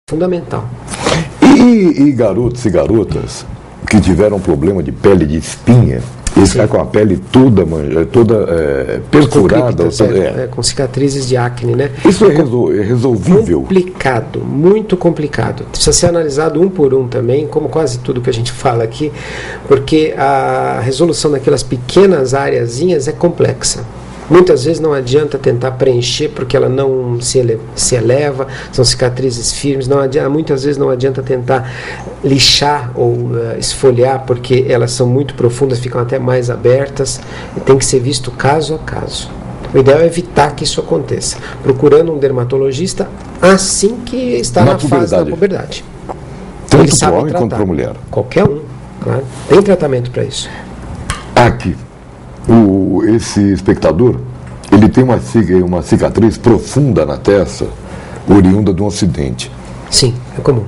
fundamental. E garotos e garotas que tiveram problema de pele de espinha, eles ficam com a pele toda perfurada, com cicatrizes de acne, né? Isso é resolvível? Complicado, muito complicado. Precisa ser analisado um por um também, como quase tudo que a gente fala aqui, porque a resolução daquelas pequenas areazinhas é complexa. Muitas vezes não adianta tentar preencher porque ela não se eleva, são cicatrizes firmes. Muitas vezes não adianta tentar lixar ou esfoliar porque elas são muito profundas, ficam até mais abertas. E tem que ser visto caso a caso. O ideal é evitar que isso aconteça, procurando um dermatologista assim que está na fase da puberdade. Tanto para homem quanto para mulher? Qualquer um, claro. Tem tratamento para isso. Aqui. Esse espectador, ele tem uma cicatriz profunda na testa, oriunda de um acidente. Sim, é comum.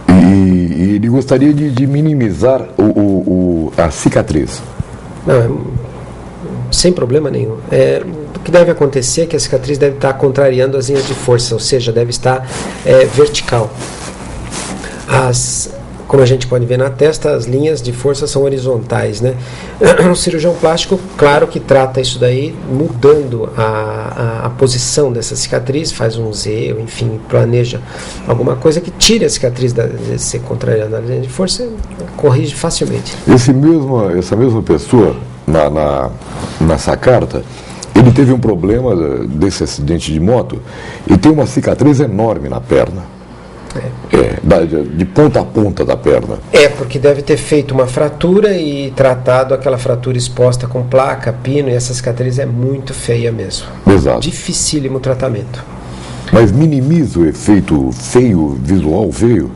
E ele gostaria de minimizar a cicatriz. Não, sem problema nenhum. O que deve acontecer é que a cicatriz deve estar contrariando as linhas de força, ou seja, deve estar vertical. Como a gente pode ver na testa, as linhas de força são horizontais, né? O cirurgião plástico, claro que trata isso daí, mudando a posição dessa cicatriz, faz um Z, ou enfim, planeja alguma coisa que tire a cicatriz de ser contrariando a linha de força e corrige facilmente. Essa mesma pessoa, nessa carta, ele teve um problema desse acidente de moto e tem uma cicatriz enorme na perna. De ponta a ponta da perna. Porque deve ter feito uma fratura e tratado aquela fratura exposta com placa, pino, e essa cicatriz é muito feia mesmo. Exato. Dificílimo tratamento. Mas minimiza o efeito visual feio?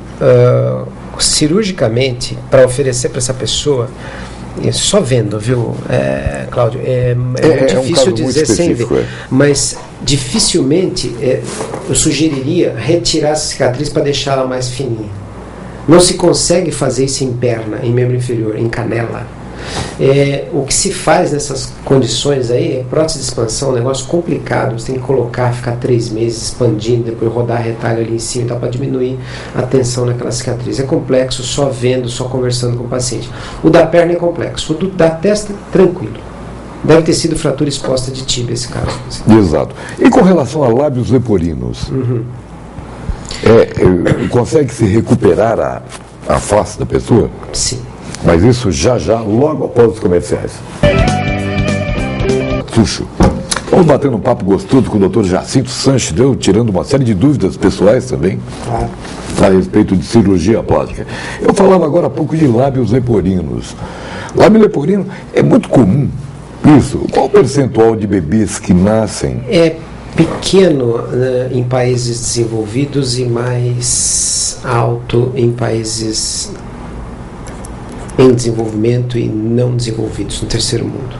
Cirurgicamente, para oferecer para essa pessoa, só vendo, viu, Cláudio, muito difícil dizer sem ver, mas dificilmente eu sugeriria retirar essa cicatriz para deixá-la mais fininha. Não se consegue fazer isso em perna, em membro inferior, em canela. O que se faz nessas condições aí é prótese de expansão, um negócio complicado. Você tem que colocar, ficar 3 meses expandindo, depois rodar retalho ali em cima, então, para diminuir a tensão naquela cicatriz. É complexo, só vendo, só conversando com o paciente. O da perna é complexo, o da testa, tranquilo. Deve ter sido fratura exposta de tíbia esse caso. Exato. E com relação a lábios leporinos? Consegue se recuperar a face da pessoa? Sim. Mas isso já, logo após os comerciais. Tuxo, vamos batendo um papo gostoso com o Dr. Jacinto Sanches, tirando uma série de dúvidas pessoais também, a respeito de cirurgia plástica. Eu falava agora há pouco de lábios leporinos. Lábio leporino é muito comum, isso. Qual o percentual de bebês que nascem? É pequeno em países desenvolvidos e mais alto em países em desenvolvimento e não desenvolvidos, no terceiro mundo,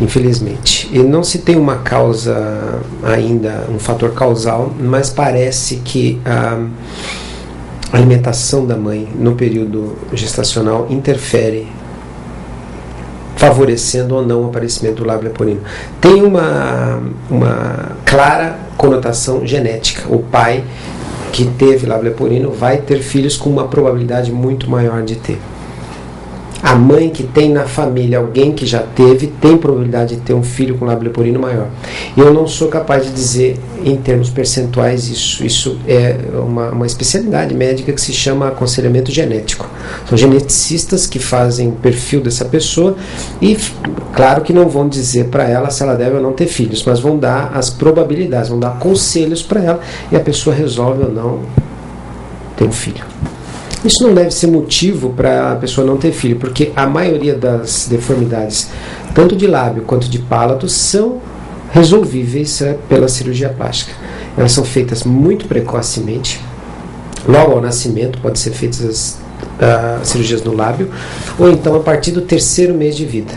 infelizmente. E não se tem uma causa ainda, um fator causal, mas parece que a alimentação da mãe no período gestacional interfere, favorecendo ou não o aparecimento do lábio leporino. Tem uma clara conotação genética. O pai que teve lábio leporino vai ter filhos com uma probabilidade muito maior de ter. A mãe que tem na família alguém que já teve, tem probabilidade de ter um filho com lábio leporino maior. E eu não sou capaz de dizer em termos percentuais isso. Isso é uma especialidade médica que se chama aconselhamento genético. São geneticistas que fazem o perfil dessa pessoa e, claro que não vão dizer para ela se ela deve ou não ter filhos, mas vão dar as probabilidades, vão dar conselhos para ela e a pessoa resolve ou não ter um filho. Isso não deve ser motivo para a pessoa não ter filho, porque a maioria das deformidades, tanto de lábio quanto de palato, são resolvíveis pela cirurgia plástica. Elas são feitas muito precocemente, logo ao nascimento, pode ser feitas as cirurgias no lábio, ou então a partir do 3º mês de vida.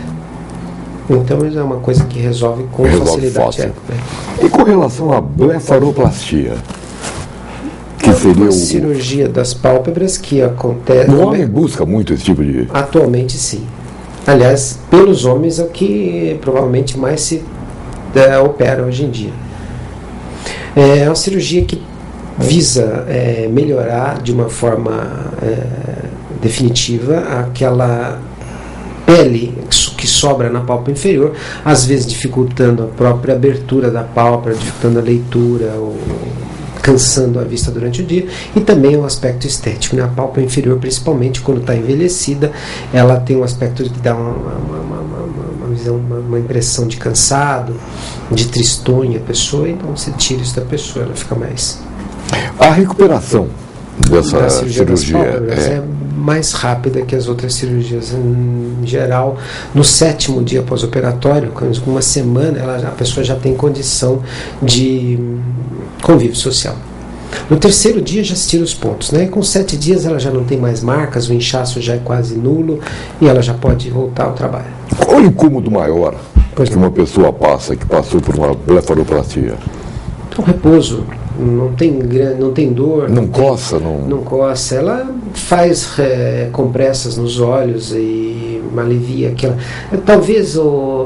Então isso é uma coisa que resolve com facilidade. E com relação à blefaroplastia? Que seria a cirurgia das pálpebras que acontece. O homem busca muito esse tipo de... Atualmente sim. Aliás, pelos homens é o que provavelmente mais se opera hoje em dia. É uma cirurgia que visa melhorar de uma forma definitiva aquela pele que sobra na pálpebra inferior, às vezes dificultando a própria abertura da pálpebra, dificultando a leitura, ou cansando a vista durante o dia, e também o aspecto estético, né? A pálpebra inferior, principalmente quando está envelhecida, ela tem um aspecto que dá uma impressão de cansado, de tristonha a pessoa, então você tira isso da pessoa, ela fica mais... A recuperação dessa cirurgia é mais rápida que as outras cirurgias em geral. No 7º dia pós-operatório, com uma semana, a pessoa já tem condição de convívio social. No 3º dia já se tira os pontos, né? Com 7 dias ela já não tem mais marcas, o inchaço já é quase nulo e ela já pode voltar ao trabalho. Qual o incômodo maior que uma pessoa passa, que passou por uma blefaroplastia? O repouso. Não tem dor. Não coça? Não coça. Ela faz compressas nos olhos e alivia aquela... Talvez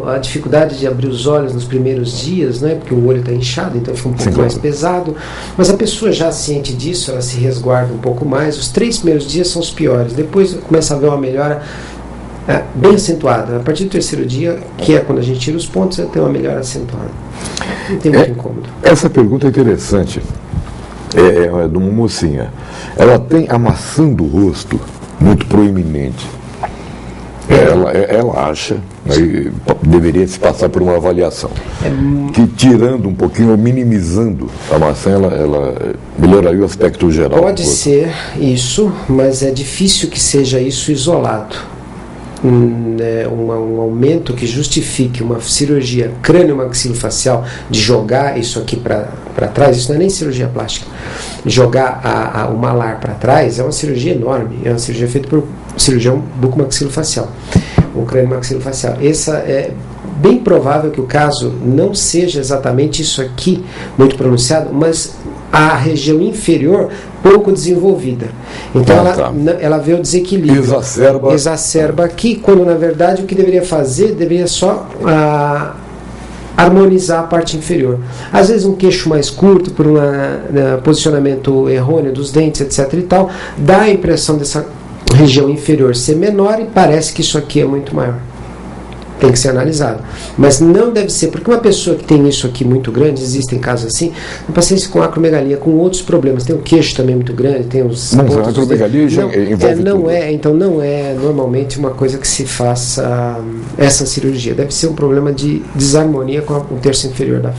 a dificuldade de abrir os olhos nos primeiros dias, né, porque o olho está inchado, então fica um pouco mais pesado. Mas a pessoa já ciente disso, ela se resguarda um pouco mais. Os 3 primeiros dias são os piores. Depois começa a haver uma melhora bem acentuada. A partir do 3º dia, que é quando a gente tira os pontos, tem uma melhora acentuada. Não tem muito incômodo. Essa pergunta é interessante. É de uma mocinha. Ela tem a maçã do rosto muito proeminente. Ela acha, né, deveria se passar por uma avaliação, que tirando um pouquinho ou minimizando a maçã, ela melhoraria o aspecto geral. Pode ser isso, mas é difícil que seja isso isolado. Um aumento que justifique uma cirurgia crânio-maxilofacial, de jogar isso aqui para trás, isso não é nem cirurgia plástica, jogar o malar para trás é uma cirurgia enorme, é uma cirurgia feita por cirurgião bucomaxilofacial, o crânio-maxilofacial. Essa é bem provável que o caso não seja exatamente isso aqui muito pronunciado, mas a região inferior pouco desenvolvida. Então ela vê o desequilíbrio. Exacerba aqui, quando na verdade o que deveria fazer, deveria só harmonizar a parte inferior. Às vezes um queixo mais curto, por um posicionamento errôneo dos dentes, etc. e tal, dá a impressão dessa região inferior ser menor e parece que isso aqui é muito maior. Tem que ser analisado. Mas não deve ser, porque uma pessoa que tem isso aqui muito grande, existem casos assim, um paciente com acromegalia, com outros problemas, tem o queixo também muito grande, tem os... Mas a acromegalia já envolve tudo. Então não é normalmente uma coisa que se faça essa cirurgia. Deve ser um problema de desarmonia com o terço inferior da